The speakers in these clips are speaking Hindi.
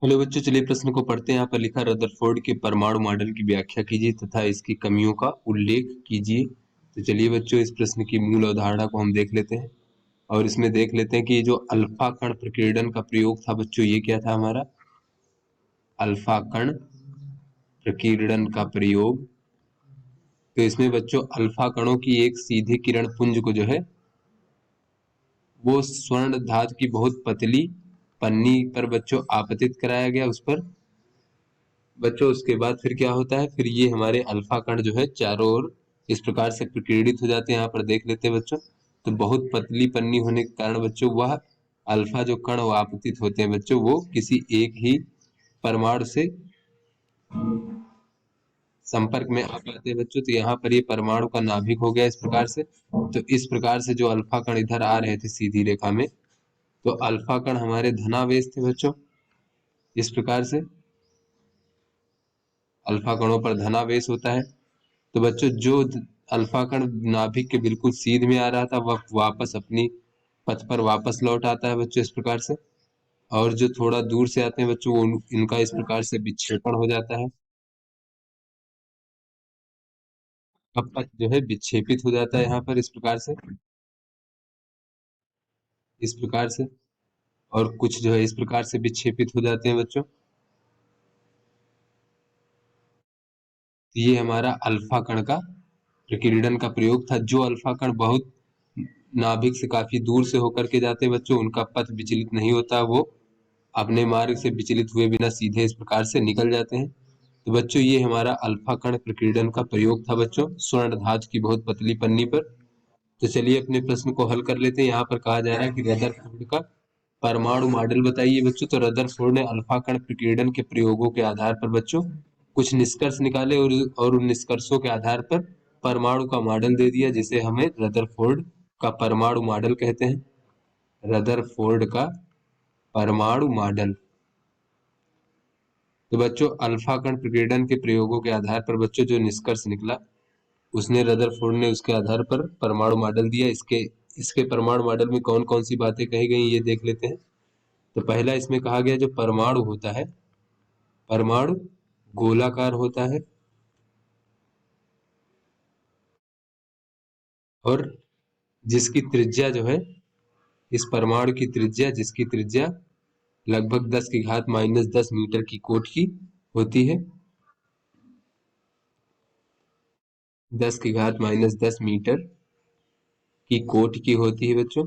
हेलो बच्चों, चलिए प्रश्न को पढ़ते हैं। यहाँ पर लिखा, रदरफोर्ड के परमाणु मॉडल की व्याख्या कीजिए तथा इसकी कमियों का उल्लेख कीजिए। तो चलिए बच्चों, इस प्रश्न की मूल अवधारणा को हम देख लेते हैं और इसमें देख लेते हैं कि ये जो अल्फा कण प्रकीर्णन का प्रयोग था बच्चों, ये क्या था हमारा अल्फा कण प्रकीर्णन का प्रयोग। तो इसमें बच्चों अल्फा कणों की एक सीधे किरण पुंज को जो है वो स्वर्ण धातु की बहुत पतली पन्नी पर बच्चों आपतित कराया गया उस पर। बच्चों उसके बाद फिर क्या होता है, फिर ये हमारे अल्फा कण जो है चारों ओर इस प्रकार से प्रकीर्णित हो जाते हैं। यहाँ पर देख लेते हैं बच्चों, तो बहुत पतली पन्नी होने के कारण बच्चों वह अल्फा जो कण वो आपतित होते हैं बच्चों, वो किसी एक ही परमाणु से संपर्क में आ पाते हैं बच्चों। तो यहाँ पर ये परमाणु का नाभिक हो गया इस प्रकार से। तो इस प्रकार से जो अल्फा कण इधर आ रहे थे सीधी रेखा में, तो अल्फा कण हमारे धनावेश थे बच्चों। इस प्रकार से अल्फा कणों पर धनावेश होता है। तो बच्चों जो अल्फा कण नाभिक के बिल्कुल सीध में आ रहा था वह वापस अपनी पथ पर वापस लौट आता है बच्चों इस प्रकार से। और जो थोड़ा दूर से आते हैं बच्चों, वो इनका इस प्रकार से विक्षेपण हो जाता है। अब पथ जो है विक्षेपित हो जाता है यहाँ पर इस प्रकार से, इस प्रकार से। और कुछ जो है इस प्रकार से विक्षेपित हो जाते हैं बच्चों। तो ये हमारा अल्फा कण का प्रकीर्णन का प्रयोग था। जो अल्फा कण बहुत नाभिक से काफी दूर से होकर के जाते हैं बच्चों, उनका पथ विचलित नहीं होता, वो अपने मार्ग से विचलित हुए बिना सीधे इस प्रकार से निकल जाते हैं। तो बच्चों ये हमारा अल्फा कण प्रकीर्णन का प्रयोग था बच्चों, स्वर्ण धातु की बहुत पतली पन्नी पर। तो चलिए अपने प्रश्न को हल कर लेते हैं। यहाँ पर कहा जा रहा है कि रदरफोर्ड का परमाणु मॉडल बताइए बच्चों। तो रदरफोर्ड ने अल्फा कण प्रकीर्णन के प्रयोगों के आधार पर बच्चों कुछ निष्कर्ष निकाले और उन निष्कर्षों के आधार पर परमाणु का मॉडल दे दिया, जिसे हमें रदरफोर्ड का परमाणु मॉडल कहते हैं। रदरफोर्ड का परमाणु मॉडल। तो बच्चों अल्फा कण प्रकीर्णन के प्रयोगों के आधार पर बच्चों जो निष्कर्ष निकला, उसने रदरफोर्ड ने उसके आधार पर परमाणु मॉडल दिया। इसके इसके परमाणु मॉडल में कौन कौन सी बातें कही गई ये देख लेते हैं। तो पहला इसमें कहा गया, जो परमाणु होता है, परमाणु गोलाकार होता है और जिसकी त्रिज्या जो है, इस परमाणु की त्रिज्या, जिसकी त्रिज्या लगभग 10 की घात -10 मीटर की कोट की होती है। 10 की घात -10 मीटर की कोट की होती है बच्चों।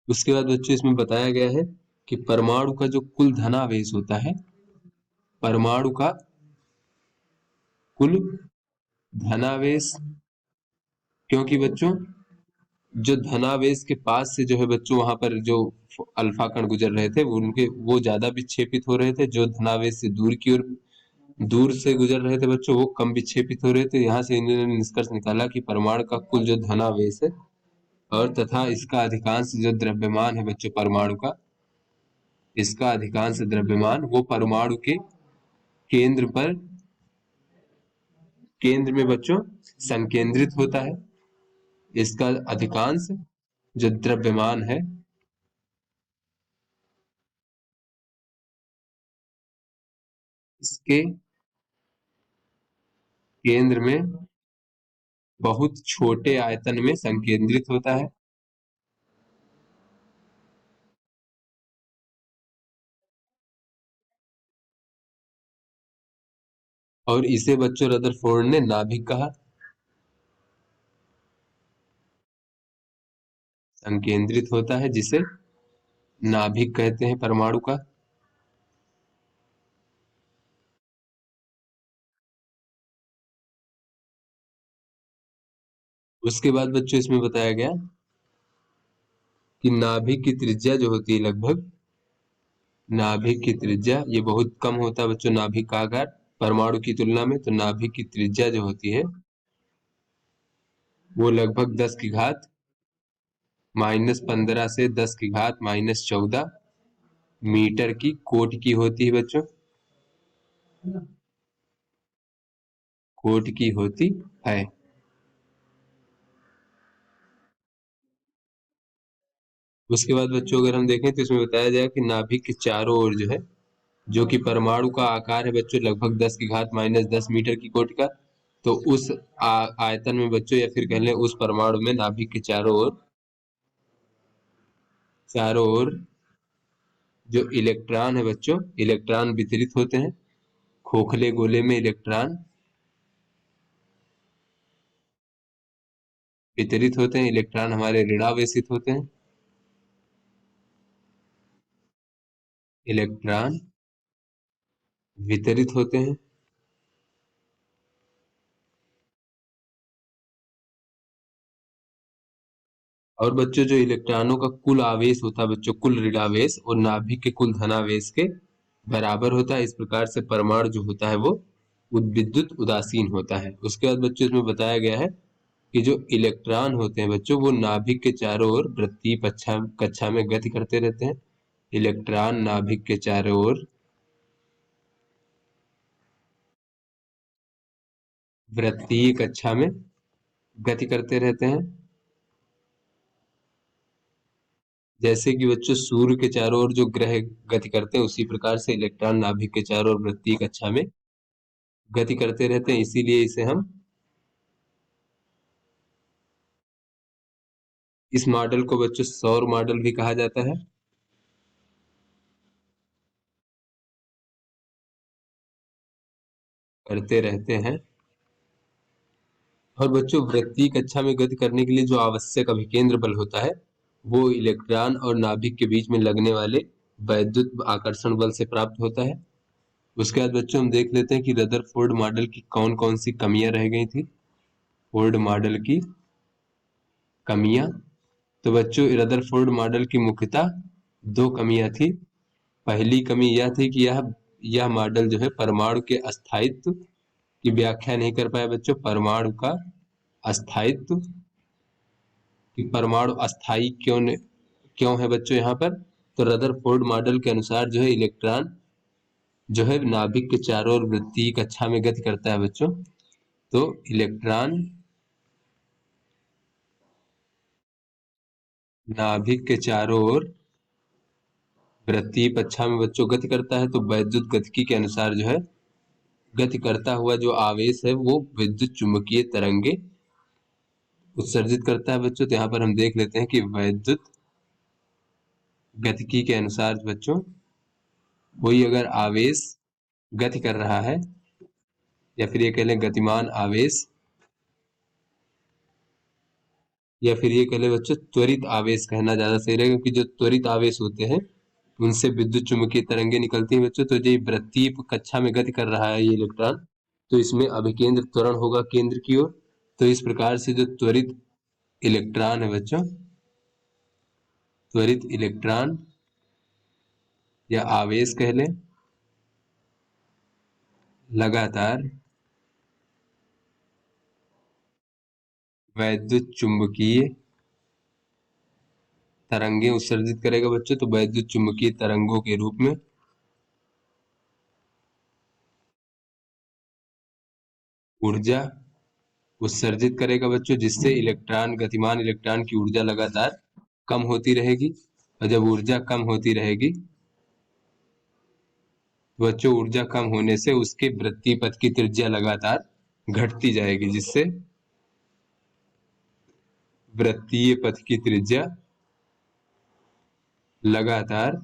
उसके बाद बच्चों इसमें बताया गया है कि परमाणु का जो कुल धनावेश होता है, परमाणु का कुल धनावेश, क्योंकि बच्चों जो धनावेश के पास से जो है बच्चों वहां पर जो अल्फा कण गुजर रहे थे उनके वो ज्यादा विक्षेपित हो रहे थे। जो धनावेश से दूर की ओर दूर से गुजर रहे थे बच्चों, वो कम विक्षेपित हो रहे थे। यहाँ से इन्होंने निष्कर्ष निकाला कि परमाणु का कुल जो धनावेश है और तथा इसका अधिकांश जो द्रव्यमान है बच्चों परमाणु का, इसका अधिकांश द्रव्यमान वो परमाणु के केंद्र पर, केंद्र में बच्चों संकेंद्रित होता है। इसका अधिकांश जो द्रव्यमान है, इसके केंद्र में बहुत छोटे आयतन में संकेंद्रित होता है। और इसे बच्चों रदरफोर्ड ने नाभिक कहा। संकेंद्रित होता है जिसे नाभिक कहते हैं परमाणु का। उसके बाद बच्चों इसमें बताया गया कि नाभिक की त्रिज्या जो होती है, लगभग नाभिक की त्रिज्या ये बहुत कम होता है बच्चों, नाभिक का आकार परमाणु की तुलना में। तो नाभिक की त्रिज्या जो होती है वो लगभग 10 की घात -15 से 10 की घात -14 मीटर की कोट की होती है बच्चों, कोट की होती है। उसके बाद बच्चों अगर हम देखें तो इसमें बताया जाए कि नाभिक के चारों ओर जो है, जो कि परमाणु का आकार है बच्चों लगभग 10 की घात -10 मीटर की कोटि का, तो उस आयतन में बच्चों, या फिर कह लें उस परमाणु में नाभिक के चारों ओर जो इलेक्ट्रॉन है बच्चों, इलेक्ट्रॉन वितरित होते हैं। खोखले गोले में इलेक्ट्रॉन वितरित होते हैं, इलेक्ट्रॉन हमारे ऋणावेशित होते हैं, इलेक्ट्रॉन वितरित होते हैं। और बच्चों जो इलेक्ट्रॉनों का कुल आवेश होता है बच्चों, कुल ऋणावेश और नाभिक के कुल धनावेश के बराबर होता है। इस प्रकार से परमाणु जो होता है वो विद्युत उदासीन होता है। उसके बाद बच्चों इसमें बताया गया है कि जो इलेक्ट्रॉन होते हैं बच्चों, वो नाभिक के चारों ओर वृत्तीय कक्षा में गति करते रहते हैं। इलेक्ट्रॉन नाभिक के चारों ओर वृत्तीय कक्षा में गति करते रहते हैं। जैसे कि बच्चों सूर्य के चारों ओर जो ग्रह गति करते हैं, उसी प्रकार से इलेक्ट्रॉन नाभिक के चारों ओर वृत्तीय कक्षा में गति करते रहते हैं। इसीलिए इसे हम इस मॉडल को बच्चों सौर मॉडल भी कहा जाता है। करते रहते हैं। और बच्चों वृत्तीय कक्षा में गति करने के लिए जो आवश्यक अभिकेंद्र बल होता है, वो इलेक्ट्रॉन और नाभिक के बीच में लगने वाले वैद्युत आकर्षण बल से प्राप्त होता है। उसके बाद बच्चों हम देख लेते हैं कि रदरफोर्ड मॉडल की कौन कौन सी कमियां रह गई थी। फोर्ड मॉडल की कमियां। तो बच्चों रदरफोर्ड मॉडल की मुख्यतः दो कमियां थी। पहली कमी यह थी कि यह मॉडल जो है परमाणु के अस्थायित्व की व्याख्या नहीं कर पाया बच्चों। परमाणु का अस्थायित्व, कि परमाणु अस्थाई क्यों है बच्चों यहाँ पर। तो रदरफोर्ड मॉडल के अनुसार जो है इलेक्ट्रॉन जो है नाभिक के चारों ओर वृत्तीय कक्षा में गति करता है बच्चों। तो इलेक्ट्रॉन नाभिक के चारों ओर वृत्तीय कक्षा में बच्चों गति करता है। तो वैद्युत गतिकी के अनुसार जो है गति करता हुआ जो आवेश है वो विद्युत चुंबकीय तरंगे उत्सर्जित करता है बच्चों। तो यहाँ पर हम देख लेते हैं कि वैद्युत गतिकी के अनुसार बच्चों कोई अगर आवेश गति कर रहा है, या फिर ये कह लें गतिमान आवेश, या फिर ये कह लें बच्चों त्वरित आवेश कहना ज्यादा सही रहेगा, क्योंकि जो त्वरित आवेश होते हैं उनसे विद्युत चुंबकीय तरंगे निकलती हैं बच्चों। तो ये वृत्तीय कक्षा में गति कर रहा है ये इलेक्ट्रॉन, तो इसमें अभिकेंद्र त्वरण होगा केंद्र की ओर। तो इस प्रकार से जो त्वरित इलेक्ट्रॉन है बच्चों, त्वरित इलेक्ट्रॉन या आवेश कह लें, लगातार वैद्युत चुंबकीय तरंगे उत्सर्जित करेगा बच्चों। तो वैद्युत चुंबकीय तरंगों के रूप में ऊर्जा उत्सर्जित करेगा बच्चों, जिससे गतिमान इलेक्ट्रॉन की ऊर्जा लगातार कम होती रहेगी। और जब ऊर्जा कम होती रहेगी, बच्चों ऊर्जा कम होने से उसके वृत्तीय पथ की त्रिज्या लगातार घटती जाएगी, जिससे वृत्तीय पथ की त्रिज्या लगातार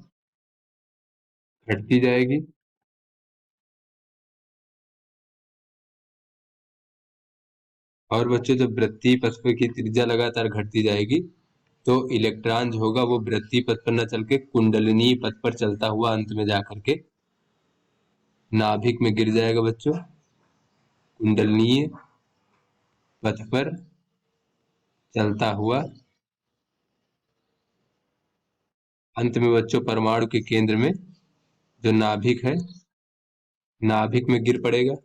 घटती जाएगी। और बच्चों जब वृत्तीय पथ की त्रिज्या लगातार घटती जाएगी, तो इलेक्ट्रॉन जो होगा वो वृत्तीय पथ पर न चल के कुंडलिनी पथ पर चलता हुआ अंत में जाकर के नाभिक में गिर जाएगा बच्चों। कुंडलीय पथ पर चलता हुआ अंत में बच्चों परमाणु के केंद्र में जो नाभिक है, नाभिक में गिर पड़ेगा।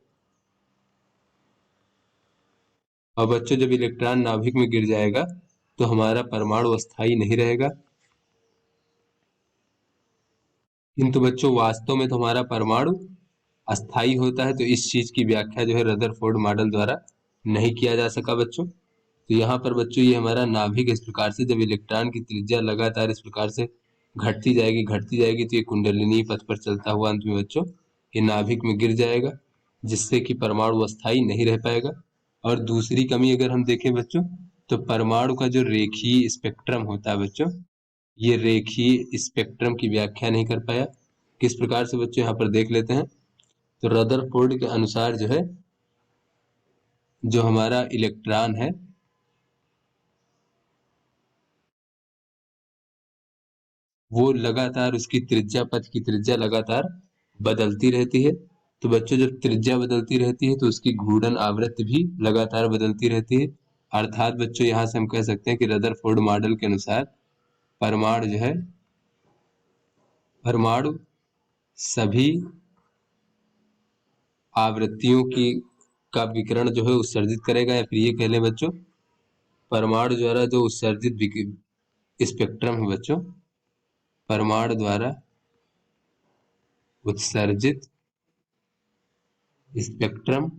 और बच्चों जब इलेक्ट्रॉन नाभिक में गिर जाएगा तो हमारा परमाणु अस्थाई नहीं रहेगा। किंतु बच्चों वास्तव में तो हमारा परमाणु अस्थाई होता है। तो इस चीज की व्याख्या जो है रदरफोर्ड मॉडल द्वारा नहीं किया जा सका बच्चों। तो यहाँ पर बच्चों ये हमारा नाभिक इस प्रकार से, जब इलेक्ट्रॉन की त्रिज्या लगातार इस प्रकार से घटती जाएगी तो ये कुंडलिनी पथ पर चलता हुआ अंत में बच्चों ये नाभिक में गिर जाएगा, जिससे कि परमाणु अस्थायी नहीं रह पाएगा। और दूसरी कमी अगर हम देखें बच्चों, तो परमाणु का जो रेखीय स्पेक्ट्रम होता है बच्चों, ये रेखीय स्पेक्ट्रम की व्याख्या नहीं कर पाया। किस प्रकार से बच्चों, यहाँ पर देख लेते हैं। तो रदरफोर्ड के अनुसार जो है, जो हमारा इलेक्ट्रॉन है वो लगातार उसकी त्रिज्या, पथ की त्रिज्या लगातार बदलती रहती है। तो बच्चों जब त्रिज्या बदलती रहती है तो उसकी घूर्णन आवृत्ति भी लगातार बदलती रहती है। अर्थात बच्चों यहाँ से हम कह सकते हैं कि रदरफोर्ड मॉडल के अनुसार परमाणु जो है, परमाणु सभी आवृत्तियों की का विकिरण जो है उत्सर्जित करेगा, या फिर ये कह लें बच्चों, परमाणु द्वारा जो उत्सर्जित स्पेक्ट्रम है बच्चों, परमाणु द्वारा उत्सर्जित स्पेक्ट्रम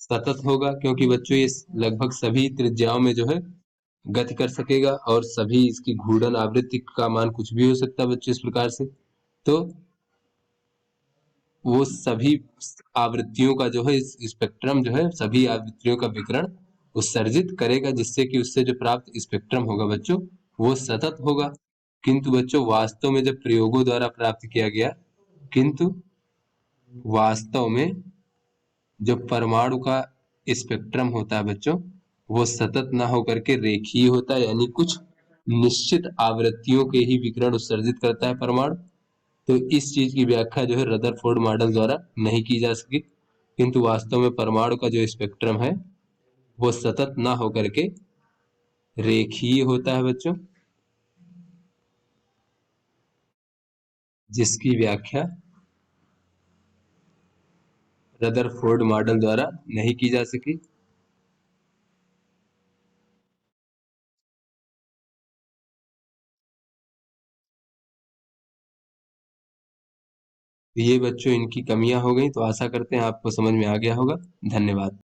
सतत होगा, क्योंकि बच्चों ये लगभग सभी त्रिज्याओं में जो है गति कर सकेगा, और सभी इसकी घूर्णन आवृत्ति का मान कुछ भी हो सकता है बच्चों इस प्रकार से। तो वो सभी आवृत्तियों का जो है, इस स्पेक्ट्रम जो है सभी आवृत्तियों का विकिरण उत्सर्जित करेगा, जिससे कि उससे जो प्राप्त स्पेक्ट्रम होगा बच्चों वो सतत होगा। किंतु बच्चों वास्तव में जब प्रयोगों द्वारा प्राप्त किया गया, किंतु वास्तव में जो परमाणु का स्पेक्ट्रम होता है बच्चों वो सतत ना होकर के रेखीय होता है, यानी कुछ निश्चित आवृत्तियों के ही विकिरण उत्सर्जित करता है परमाणु। तो इस चीज की व्याख्या जो है रदरफोर्ड मॉडल द्वारा नहीं की जा सकी, किंतु वास्तव में परमाणु का जो स्पेक्ट्रम है वो सतत ना होकर के रेखीय होता है बच्चों, जिसकी व्याख्या रदरफोर्ड मॉडल द्वारा नहीं की जा सकी। ये बच्चों इनकी कमियां हो गई, तो आशा करते हैं आपको समझ में आ गया होगा। धन्यवाद।